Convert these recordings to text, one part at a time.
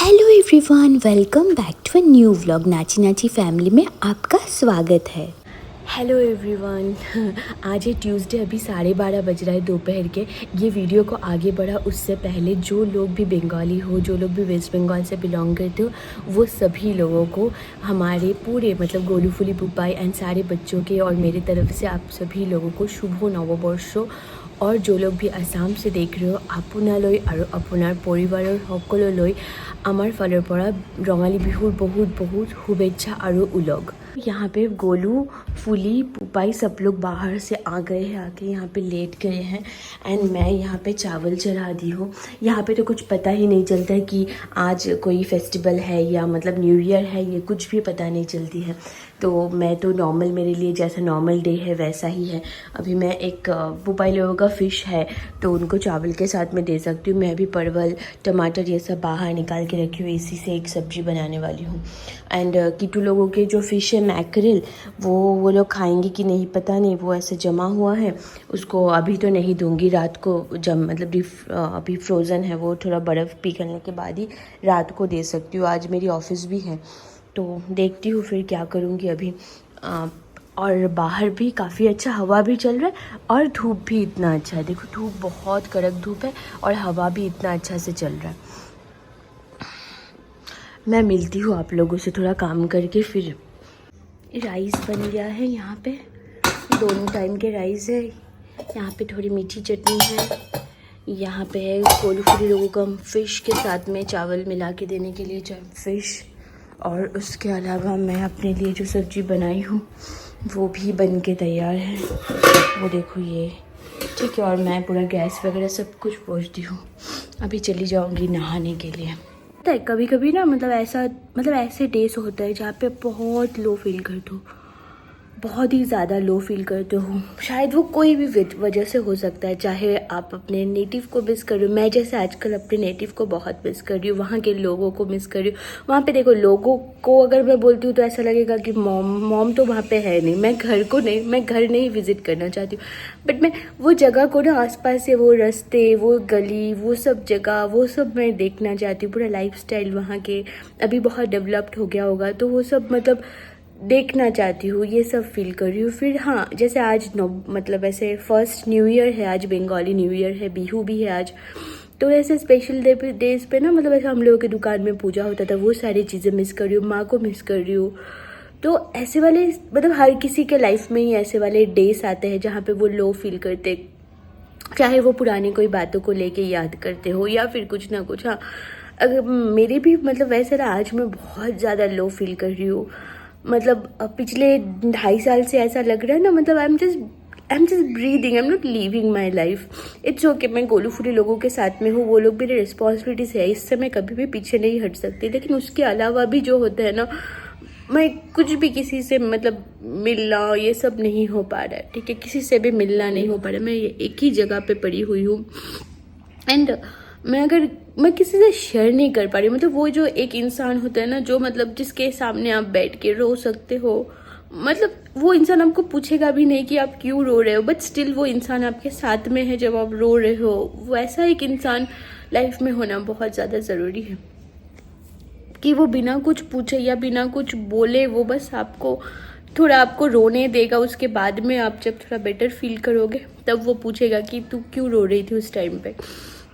Hello everyone, welcome back to a new vlog. नाची नाची family में आपका स्वागत है। हेलो एवरीवन, आज है ट्यूसडे। अभी 12:30 बज रहा है दोपहर के। ये वीडियो को आगे बढ़ा उससे पहले जो लोग भी बंगाली हो, जो लोग भी वेस्ट बंगाल से बिलोंग करते हो, वो सभी लोगों को हमारे पूरे मतलब गोलू फुली पुपाई एंड सारे बच्चों के और मेरी तरफ से आप सभी लोगों को शुभ नवबर्ष। और जो लोग भी आसाम से देख रहे हो, আপোনালৈ আৰু আপোনাৰ পৰিবাৰৰ সকললৈ আমাৰ ফালৰ পৰা ৰঙালী বিহুৰ बहुत बहुत शुभेच्छा और उलग। यहाँ पे गोलू फुली पुपाई सब लोग बाहर से आ गए हैं, आके यहाँ पे लेट गए हैं एंड मैं यहाँ पे चावल चढ़ा दी हूँ। यहाँ पे तो कुछ पता ही नहीं चलता है कि आज कोई फेस्टिवल है या मतलब न्यू ईयर है, ये कुछ भी पता नहीं चलती है। तो मैं तो नॉर्मल, मेरे लिए जैसा नॉर्मल डे है वैसा ही है। अभी मैं एक पुपाई लोगों का फ़िश है तो उनको चावल के साथ में दे सकती हूँ। मैं अभी परवल टमाटर ये सब बाहर निकाल के रखी हूँ, इसी से एक सब्ज़ी बनाने वाली हूँ। एंड किटू लोगों के जो फ़िश है मैकरेल, वो लोग खाएंगे कि नहीं पता नहीं, वो ऐसे जमा हुआ है। उसको अभी तो नहीं दूंगी, रात को जब मतलब अभी फ्रोज़न है, वो थोड़ा बर्फ़ पिघलने के बाद ही रात को दे सकती हूँ। आज मेरी ऑफ़िस भी है तो देखती हूँ फिर क्या करूँगी अभी। और बाहर भी काफ़ी अच्छा हवा भी चल रहा है और धूप भी इतना अच्छा है। देखो धूप बहुत कड़क धूप है और हवा भी इतना अच्छा से चल रहा है। मैं मिलती हूँ आप लोगों से थोड़ा काम करके। फिर राइस बन गया है, यहाँ पे दोनों टाइम के राइस है। यहाँ पे थोड़ी मीठी चटनी है। यहाँ पे है गोलू फुली लोगों का फ़िश के साथ में चावल मिला के देने के लिए फ़िश। और उसके अलावा मैं अपने लिए जो सब्ज़ी बनाई हूँ वो भी बन के तैयार है, वो देखो ये ठीक है। और मैं पूरा गैस वगैरह सब कुछ पोंछती हूँ। अभी चली जाऊँगी नहाने के लिए। पता है कभी कभी ना मतलब ऐसे डेज होता है जहाँ पे बहुत लो फील करते हो, बहुत ही ज़्यादा लो फील करते हो। शायद वो कोई भी वजह से हो सकता है, चाहे आप अपने नेटिव को मिस कर रहे हो। मैं जैसे आजकल अपने नेटिव को बहुत मिस कर रही हूँ, वहाँ के लोगों को मिस कर रही हूँ। वहाँ पे देखो लोगों को अगर मैं बोलती हूँ तो ऐसा लगेगा कि मॉम तो वहाँ पे है नहीं। मैं घर नहीं विज़िट करना चाहती हूँ, बट मैं वो जगह को ना, आसपास से वो रास्ते, वो गली, वो सब जगह, वो सब मैं देखना चाहती हूँ। पूरा लाइफस्टाइल वहाँ के अभी बहुत डेवलप्ड हो गया होगा तो वो सब मतलब देखना चाहती हूँ, ये सब फील कर रही हूँ। फिर हाँ, जैसे आज मतलब ऐसे फर्स्ट न्यू ईयर है, आज बंगाली न्यू ईयर है, बिहू भी है आज। तो ऐसे स्पेशल डेज पे ना मतलब ऐसे हम लोगों की दुकान में पूजा होता था, वो सारी चीज़ें मिस कर रही हूँ, माँ को मिस कर रही हूँ। तो ऐसे वाले मतलब हर किसी के लाइफ में ही ऐसे वाले डेज आते हैं जहाँ पे वो लो फील करते, चाहे वो पुरानी कोई बातों को लेके याद करते हो या फिर कुछ ना कुछ। हाँ, अगर मेरी भी मतलब वैसे ना आज मैं बहुत ज़्यादा लो फील कर रही हूँ। मतलब पिछले 2.5 साल से ऐसा लग रहा है ना, मतलब आई am just breathing, I am not living my life. It's okay, मैं गोलू फुली लोगों के साथ में हूँ, वो लोग मेरी रिस्पॉन्सिबिलिटीज है, इससे मैं कभी भी पीछे नहीं हट सकती। लेकिन उसके अलावा भी जो होता है ना, मैं कुछ भी किसी से मतलब मिलना ये सब नहीं हो पा रहा है, ठीक है, किसी से भी मिलना नहीं हो पा रहा है। मैं एक ही जगह पे पड़ी हुई हूँ एंड मैं किसी से शेयर नहीं कर पा रही। मतलब वो जो एक इंसान होता है ना, जो मतलब जिसके सामने आप बैठ के रो सकते हो, मतलब वो इंसान आपको पूछेगा भी नहीं कि आप क्यों रो रहे हो, बट स्टिल वो इंसान आपके साथ में है जब आप रो रहे हो। वैसा एक इंसान लाइफ में होना बहुत ज़्यादा ज़रूरी है कि वो बिना कुछ पूछे या बिना कुछ बोले वो बस आपको रोने देगा। उसके बाद में आप जब थोड़ा बेटर फील करोगे तब वो पूछेगा कि तू क्यों रो रही थी उस टाइम पे।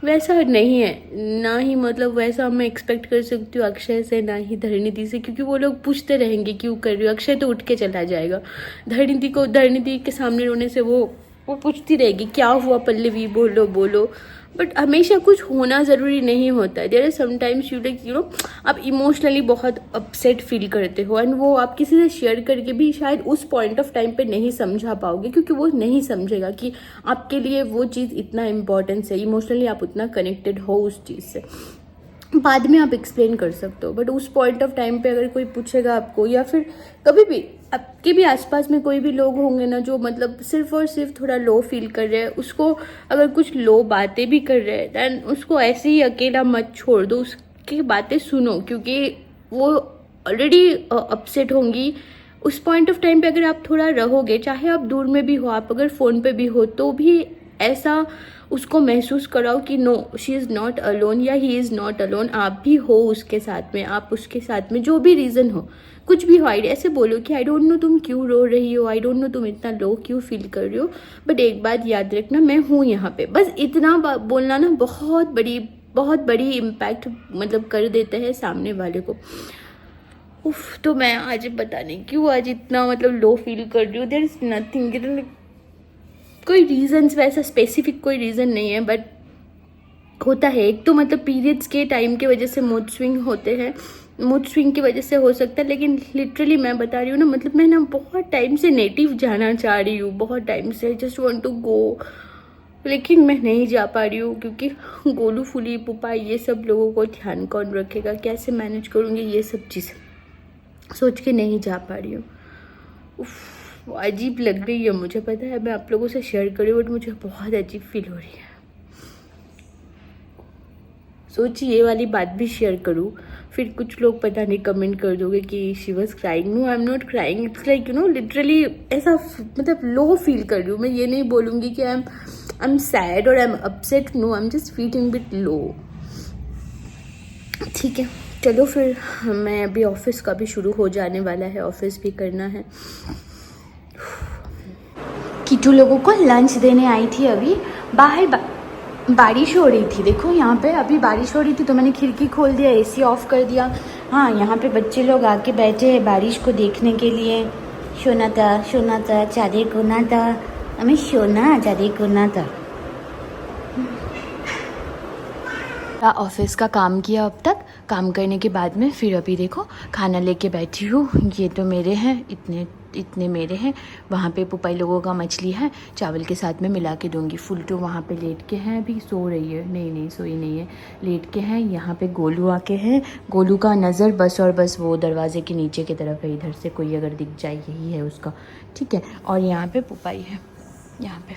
वैसा नहीं है ना ही, मतलब वैसा मैं एक्सपेक्ट कर सकती हूँ अक्षय से, ना ही धरणिधि से, क्योंकि वो लोग पूछते रहेंगे क्यों कर रही हो। अक्षय तो उठ के चला जाएगा, धरणिधि के सामने रोने से वो पूछती रहेगी क्या हुआ पल्लवी, बोलो बोलो। बट हमेशा कुछ होना ज़रूरी नहीं होता है। There are sometimes you know आप इमोशनली बहुत अपसेट फील करते हो एंड वो आप किसी से शेयर करके भी शायद उस पॉइंट ऑफ टाइम पे नहीं समझा पाओगे, क्योंकि वो नहीं समझेगा कि आपके लिए वो चीज़ इतना इम्पोर्टेंस है, इमोशनली आप उतना कनेक्टेड हो उस चीज़ से। बाद में आप एक्सप्लेन कर सकते हो, बट उस पॉइंट ऑफ टाइम पे अगर कोई पूछेगा आपको, या फिर कभी भी आपके भी आसपास में कोई भी लोग होंगे ना जो मतलब सिर्फ और सिर्फ थोड़ा लो फील कर रहे हैं, उसको अगर कुछ लो बातें भी कर रहे हैं दैन उसको ऐसे ही अकेला मत छोड़ दो, उसकी बातें सुनो, क्योंकि वो ऑलरेडी अपसेट होंगी। उस पॉइंट ऑफ टाइम पे अगर आप थोड़ा रहोगे, चाहे आप दूर में भी हो, आप अगर फ़ोन पे भी हो, तो भी ऐसा उसको महसूस कराओ कि no, she is not alone या ही इज़ नॉट अलोन। आप भी हो उसके साथ में, आप उसके साथ में, जो भी रीज़न हो, कुछ भी हो, ऐसे बोलो कि आई डोंट नो तुम क्यों रो रही हो, आई डोंट नो तुम इतना लो क्यों फील कर रही हो, बट एक बात याद रखना, मैं हूँ यहाँ पे। बस इतना बोलना ना बहुत बड़ी इम्पैक्ट मतलब कर देता है सामने वाले को। उफ, तो मैं आज पता नहीं क्यों आज इतना मतलब लो फील कर रही हूँ। देयर इज़ नथिंग, कोई रीज़न्स वैसा स्पेसिफिक कोई रीज़न नहीं है, बट होता है। एक तो मतलब पीरियड्स के टाइम की वजह से मूड स्विंग होते हैं, मूड स्विंग की वजह से हो सकता है, लेकिन लिटरली मैं बता रही हूँ ना, मतलब मैं ना बहुत टाइम से नेटिव जाना चाह रही हूँ, बहुत टाइम से, जस्ट वांट टू गो, लेकिन मैं नहीं जा पा रही हूँ क्योंकि गोलू फूली पुपा ये सब लोगों को ध्यान कौन रखेगा, कैसे मैनेज करूँगी, ये सब चीज़ सोच के नहीं जा पा रही हूँ। उफ, अजीब लग रही है मुझे, पता है, मैं आप लोगों से शेयर करी बट मुझे बहुत अजीब फील हो रही है। सोची ये वाली बात भी शेयर करूँ, फिर कुछ लोग पता नहीं कमेंट कर दोगे कि she was crying. No, I am not crying, it's like you know literally ऐसा मतलब लो फील कर रही हूँ। मैं ये नहीं बोलूँगी कि आई एम सैड और I am upset, no, I am just feeling bit low. ठीक है, चलो फिर मैं अभी ऑफिस का भी शुरू हो जाने वाला है, ऑफिस भी करना है। किटू लोगों को लंच देने आई थी, अभी बाहर बारिश हो रही थी, देखो यहाँ पे अभी बारिश हो रही थी तो मैंने खिड़की खोल दिया, एसी ऑफ कर दिया। हाँ, यहाँ पे बच्चे लोग आके बैठे हैं बारिश को देखने के लिए। शोनाता चारे कोनाता, हमें शोना चारे कोनाता। ऑफिस का काम किया अब तक, काम करने के बाद में फिर अभी देखो खाना लेके बैठी हूँ। ये तो मेरे हैं, इतने मेरे हैं। वहाँ पे पुपाई लोगों का मछली है, चावल के साथ में मिला के दूँगी। फुलटू वहाँ पे लेट के हैं, अभी सो रही है, नहीं सोई नहीं है, लेट के हैं। यहाँ पे गोलू आके हैं, गोलू का नज़र बस और बस वो दरवाजे के नीचे की तरफ है, इधर से कोई अगर दिख जाए यही है उसका, ठीक है। और यहाँ पे पुपाई है, यहाँ पे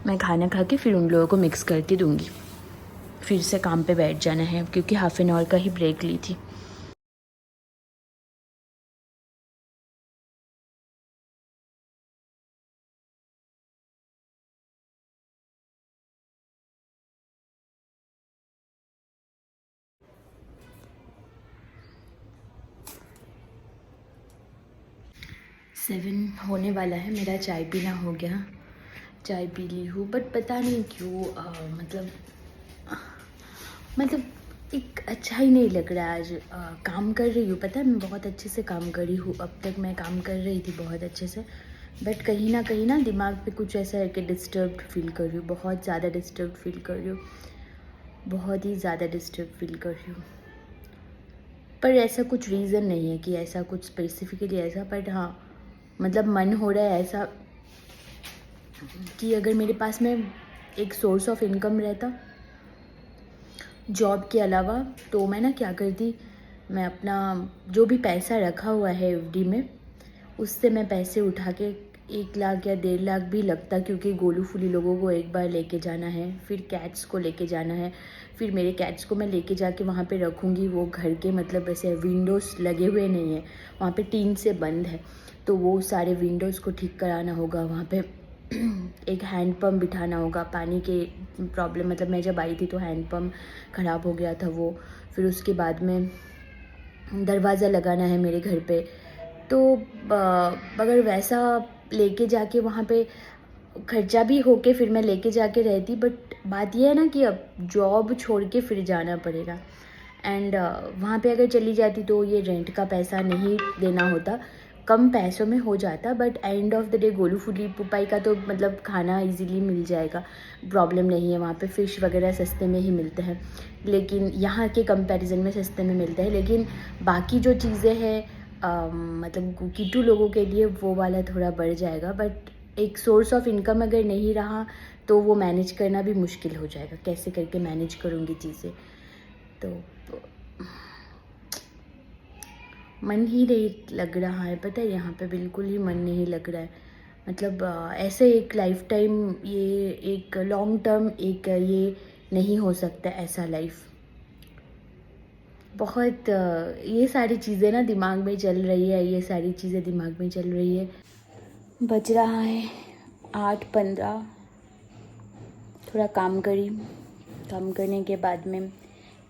मैं खाना खा के फिर उन लोगों को मिक्स करके दूँगी, फिर से काम पे बैठ जाना है क्योंकि हाफ एन आवर का ही ब्रेक ली थी। सेवन होने वाला है, मेरा चाय पीना हो गया, चाय पी ली हूँ, बट पता नहीं क्यों मतलब एक अच्छा ही नहीं लग रहा आज। काम कर रही हूँ, पता है मैं बहुत अच्छे से काम कर रही हूँ, अब तक मैं काम कर रही थी बहुत अच्छे से, बट कहीं ना दिमाग पे कुछ ऐसा है कि डिस्टर्ब्ड फील कर रही हूँ, बहुत ज़्यादा डिस्टर्ब्ड फील कर रही हूँ, बहुत ही ज़्यादा डिस्टर्ब फील कर रही हूँ। पर ऐसा कुछ रीज़न नहीं है कि ऐसा कुछ स्पेसिफिकली ऐसा, बट हाँ मतलब मन हो रहा है ऐसा कि अगर मेरे पास में एक सोर्स ऑफ इनकम रहता जॉब के अलावा, तो मैं ना क्या करती, मैं अपना जो भी पैसा रखा हुआ है एफडी में, उससे मैं पैसे उठा के 1 लाख या 1.5 लाख भी लगता, क्योंकि गोलू फूली लोगों को एक बार लेके जाना है, फिर कैट्स को लेके जाना है, फिर मेरे कैट्स को मैं लेके जाके वहाँ पे रखूँगी। वो घर के मतलब ऐसे विंडोज़ लगे हुए नहीं है, वहाँ पे टीन से बंद है, तो वो सारे विंडोज़ को ठीक कराना होगा, वहाँ पे एक हैंड पंप बिठाना होगा, पानी के प्रॉब्लम, मतलब मैं जब आई थी तो हैंड पंप ख़राब हो गया था वो, फिर उसके बाद में दरवाज़ा लगाना है मेरे घर पे। तो अगर वैसा लेके जाके वहाँ पे खर्चा भी होके फिर मैं लेके जाके रहती, बट बात यह है ना कि अब जॉब छोड़ के फिर जाना पड़ेगा, एंड वहाँ पे अगर चली जाती तो ये रेंट का पैसा नहीं देना होता, कम पैसों में हो जाता, but end of the day Golu फूली पुपाई का तो मतलब खाना इजीली मिल जाएगा, प्रॉब्लम नहीं है। वहाँ पे फ़िश वगैरह सस्ते में ही मिलते हैं, लेकिन यहाँ के कंपैरिजन में सस्ते में मिलता है, लेकिन बाकी जो चीज़ें हैं मतलब किटू लोगों के लिए वो वाला थोड़ा बढ़ जाएगा, बट एक सोर्स ऑफ इनकम अगर नहीं रहा तो वो मैनेज करना भी मुश्किल हो जाएगा, कैसे करके मैनेज करूँगी चीज़ें, तो मन ही नहीं लग रहा है, पता है यहाँ पे बिल्कुल ही मन नहीं लग रहा है। मतलब ऐसे एक लाइफ टाइम, ये एक लॉन्ग टर्म एक ये नहीं हो सकता ऐसा लाइफ। बहुत ये सारी चीज़ें ना दिमाग में चल रही है, ये सारी चीज़ें दिमाग में चल रही है। बज रहा है 8:15, थोड़ा काम करी, काम करने के बाद में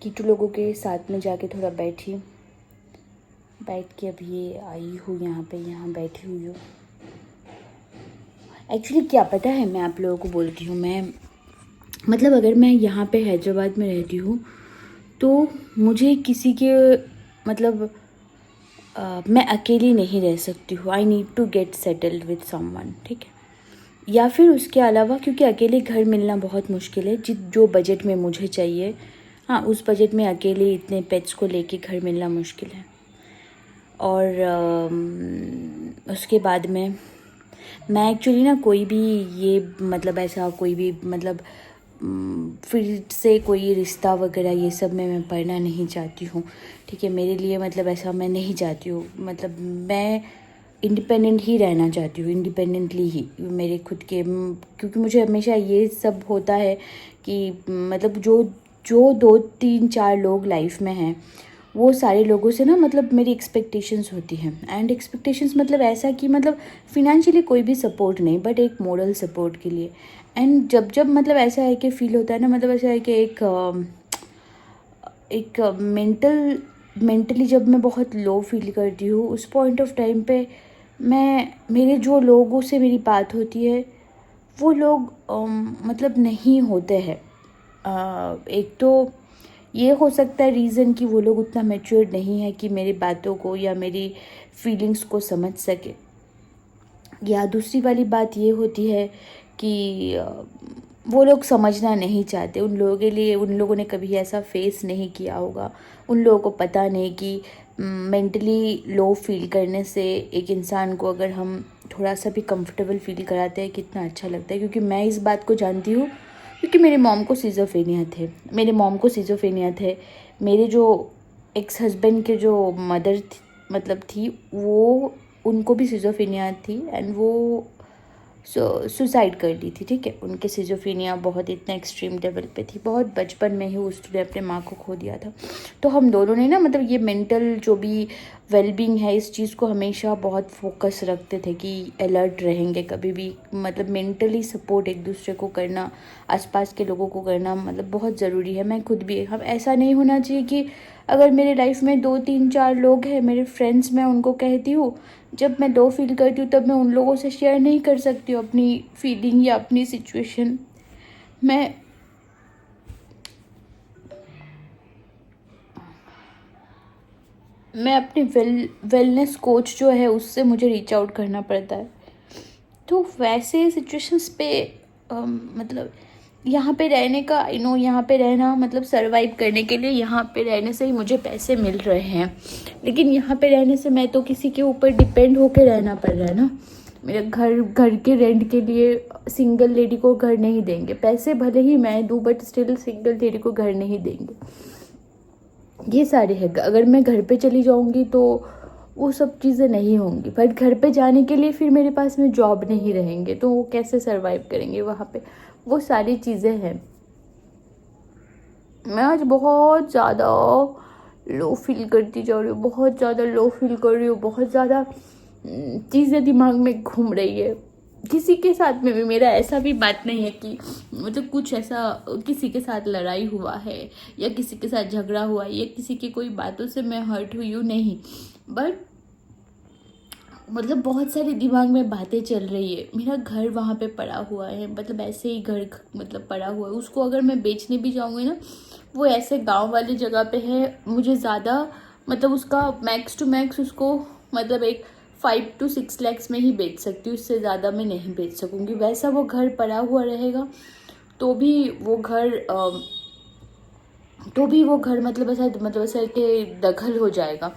कीटू लोगों के साथ में जाके थोड़ा बैठ के अभी ये आई हूँ यहाँ बैठी हुई हूँ। एक्चुअली क्या पता है, मैं आप लोगों को बोलती हूँ, मैं मतलब अगर मैं यहाँ पे हैदराबाद में रहती हूँ तो मुझे किसी के मतलब मैं अकेली नहीं रह सकती हूँ। I need to get settled with someone, ठीक है। या फिर उसके अलावा, क्योंकि अकेले घर मिलना बहुत मुश्किल है, जो बजट में मुझे चाहिए, हाँ उस बजट में अकेले इतने पेट्स को लेके घर मिलना मुश्किल है। और उसके बाद में मैं एक्चुअली ना कोई भी ये मतलब ऐसा कोई भी मतलब फिर से कोई रिश्ता वगैरह ये सब में मैं पढ़ना नहीं चाहती हूँ, ठीक है। मेरे लिए मतलब ऐसा मैं नहीं चाहती हूँ, मतलब मैं इंडिपेंडेंट ही रहना चाहती हूँ, इंडिपेंडेंटली ही मेरे खुद के, क्योंकि मुझे हमेशा ये सब होता है कि मतलब जो 2-3-4 लोग लाइफ में हैं वो सारे लोगों से ना मतलब मेरी एक्सपेक्टेशंस होती हैं। एंड एक्सपेक्टेशंस मतलब ऐसा कि मतलब फिनेंशियली कोई भी सपोर्ट नहीं, बट एक मोरल सपोर्ट के लिए। एंड जब मतलब ऐसा है कि फील होता है ना, मतलब ऐसा है कि एक मेंटली जब मैं बहुत लो फील करती हूँ, उस पॉइंट ऑफ टाइम पे मेरे जो लोगों से मेरी बात होती है वो लोग मतलब नहीं होते हैं। एक तो ये हो सकता है रीज़न कि वो लोग उतना मैच्योर नहीं है कि मेरी बातों को या मेरी फीलिंग्स को समझ सके, या दूसरी वाली बात ये होती है कि वो लोग समझना नहीं चाहते। उन लोगों के लिए, उन लोगों ने कभी ऐसा फेस नहीं किया होगा, उन लोगों को पता नहीं कि मेंटली लो फील करने से एक इंसान को अगर हम थोड़ा सा भी कंफर्टेबल फील कराते हैं कितना अच्छा लगता है। क्योंकि मैं इस बात को जानती हूँ, क्योंकि मेरे मॉम को सिज़ोफ्रेनिया थे। मेरे जो एक्स हस्बैंड के जो मदर मतलब थी, वो उनको भी सिज़ोफ्रेनिया थी एंड वो सुसाइड कर ली थी, ठीक है। उनके सिज़ोफ्रेनिया बहुत इतना एक्सट्रीम लेवल पे थी, बहुत बचपन में ही उसने अपने माँ को खो दिया था। तो हम दोनों ने ना मतलब ये मेंटल जो भी वेलबींग है, इस चीज़ को हमेशा बहुत फोकस रखते थे कि अलर्ट रहेंगे कभी भी, मतलब मेंटली सपोर्ट एक दूसरे को करना, आसपास के लोगों को करना मतलब बहुत ज़रूरी है। मैं खुद भी, हम ऐसा नहीं होना चाहिए कि अगर मेरे लाइफ में 2-3-4 लोग हैं मेरे फ्रेंड्स, मैं उनको कहती हूँ जब मैं लो फील करती हूँ तब मैं उन लोगों से शेयर नहीं कर सकती हूँ अपनी फीलिंग या अपनी सिचुएशन। मैं अपने वेलनेस कोच जो है उससे मुझे रीच आउट करना पड़ता है। तो वैसे सिचुएशंस पे मतलब यहाँ पे रहने का यहाँ पे रहना मतलब सर्वाइव करने के लिए यहाँ पे रहने से ही मुझे पैसे मिल रहे हैं, लेकिन यहाँ पे रहने से मैं तो किसी के ऊपर डिपेंड होके रहना पड़ रहा है ना। मेरा घर के रेंट के लिए सिंगल लेडी को घर नहीं देंगे, पैसे भले ही मैं दूँ बट स्टिल सिंगल लेडी को घर नहीं देंगे। ये सारे है। अगर मैं घर पे चली जाऊँगी तो वो सब चीज़ें नहीं होंगी, बट घर पे जाने के लिए फिर मेरे पास में जॉब नहीं रहेंगे तो वो कैसे सरवाइव करेंगे वहाँ पे, वो सारी चीज़ें हैं। मैं आज बहुत ज़्यादा लो फील करती जा रही हूँ, बहुत ज़्यादा लो फील कर रही हूँ, बहुत ज़्यादा चीज़ें दिमाग में घूम रही है। किसी के साथ में भी मेरा ऐसा भी बात नहीं है कि मतलब कुछ ऐसा किसी के साथ लड़ाई हुआ है या किसी के साथ झगड़ा हुआ है या किसी की कोई बातों से मैं हर्ट हुई हूँ, नहीं। बट मतलब बहुत सारे दिमाग में बातें चल रही है। मेरा घर वहाँ पे पड़ा हुआ है, मतलब ऐसे ही घर मतलब पड़ा हुआ है, उसको अगर मैं बेचने भी जाऊँगी ना, वो ऐसे गांव वाली जगह पे है, मुझे ज़्यादा मतलब उसका मैक्स टू मैक्स उसको मतलब एक 5 to 6 lakhs में ही बेच सकती हूँ, उससे ज़्यादा मैं नहीं बेच सकूँगी। वैसा वो घर पड़ा हुआ रहेगा तो भी वो घर मतलब ऐसा कि दखल हो जाएगा।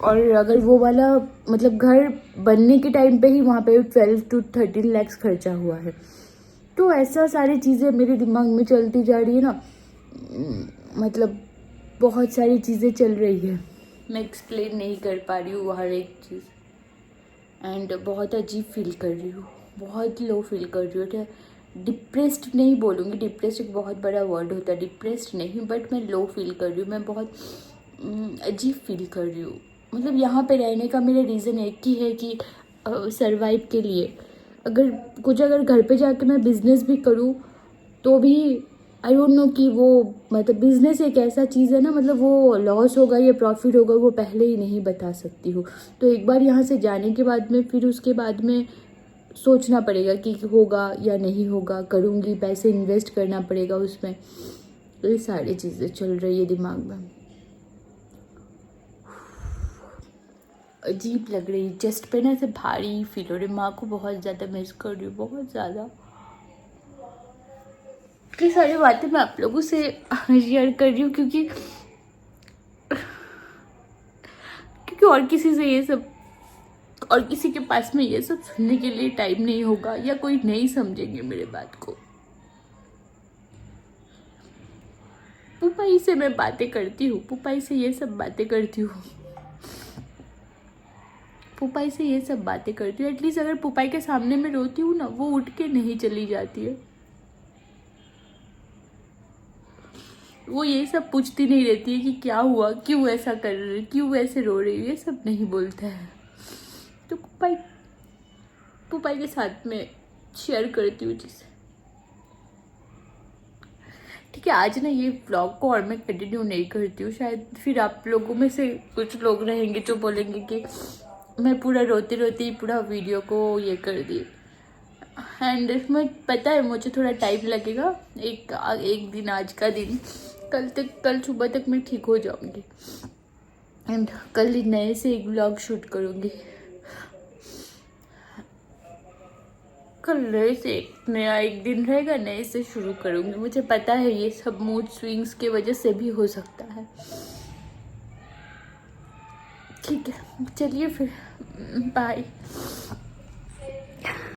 और अगर वो वाला मतलब घर बनने के टाइम पे ही वहाँ पे 12 to 13 lakhs खर्चा हुआ है। तो ऐसा सारी चीज़ें मेरे दिमाग में चलती जा रही है ना, मतलब बहुत सारी चीज़ें चल रही है, मैं एक्सप्लेन नहीं कर पा रही हूँ हर एक चीज़। एंड बहुत अजीब फील कर रही हूँ, बहुत लो फील कर रही हूँ। डिप्रेस्ड नहीं बोलूँगी, डिप्रेस्ड एक बहुत बड़ा वर्ड होता है, डिप्रेस्ड नहीं, बट मैं लो फील कर रही हूँ, मैं बहुत अजीब फील कर रही हूँ। मतलब यहाँ पे रहने का मेरा रीज़न एक ही है कि सरवाइव के लिए। अगर घर पे जाके मैं बिज़नेस भी करूँ तो भी आई डोंट नो कि वो मतलब बिजनेस एक ऐसा चीज़ है ना, मतलब वो लॉस होगा या प्रॉफिट होगा वो पहले ही नहीं बता सकती हूँ। तो एक बार यहाँ से जाने के बाद में फिर उसके बाद में सोचना पड़ेगा कि होगा या नहीं होगा, करूँगी, पैसे इन्वेस्ट करना पड़ेगा उसमें। ये सारी चीज़ें चल रही है दिमाग में। अजीब लग रही है, चेस्ट पे ना ऐसे भारी फील हो रही है। माँ को बहुत ज़्यादा मिस कर रही हूँ, बहुत ज़्यादा। ये सारी बातें मैं आप लोगों से शेयर कर रही हूँ क्योंकि और किसी से ये सब, और किसी के पास में ये सब सुनने के लिए टाइम नहीं होगा या कोई नहीं समझेंगे मेरे बात को। पुपाई से मैं बातें करती हूँ, पुपाई से ये सब बातें करती हूँ, पुपाई से ये सब बातें करती हूँ। एटलीस्ट अगर पुपाई के सामने मैं रोती हूँ ना, वो उठ के नहीं चली जाती है। वो ये सब पूछती नहीं रहती है कि क्या हुआ, क्यों ऐसा कर रही, क्यों ऐसे रो रही, ये सब नहीं बोलता है। तो पुपाई के साथ में शेयर करती हूँ चीज़ें। ठीक है, आज ना ये व्लॉग को और मैं कंटिन्यू नहीं करती हूँ। शायद फिर आप लोगों में से कुछ लोग रहेंगे जो बोलेंगे कि मैं पूरा रोते रोते ही पूरा वीडियो को ये कर दी। एंड मैं पता है मुझे थोड़ा टाइम लगेगा, एक दिन, आज का दिन, कल सुबह तक मैं ठीक हो जाऊंगी एंड कल नए से एक व्लॉग शूट करूंगी। कल नए से एक नया एक दिन रहेगा, नए से शुरू करूंगी। मुझे पता है ये सब मूड स्विंग्स के वजह से भी हो सकता है। ठीक है, चलिए फिर, बाय।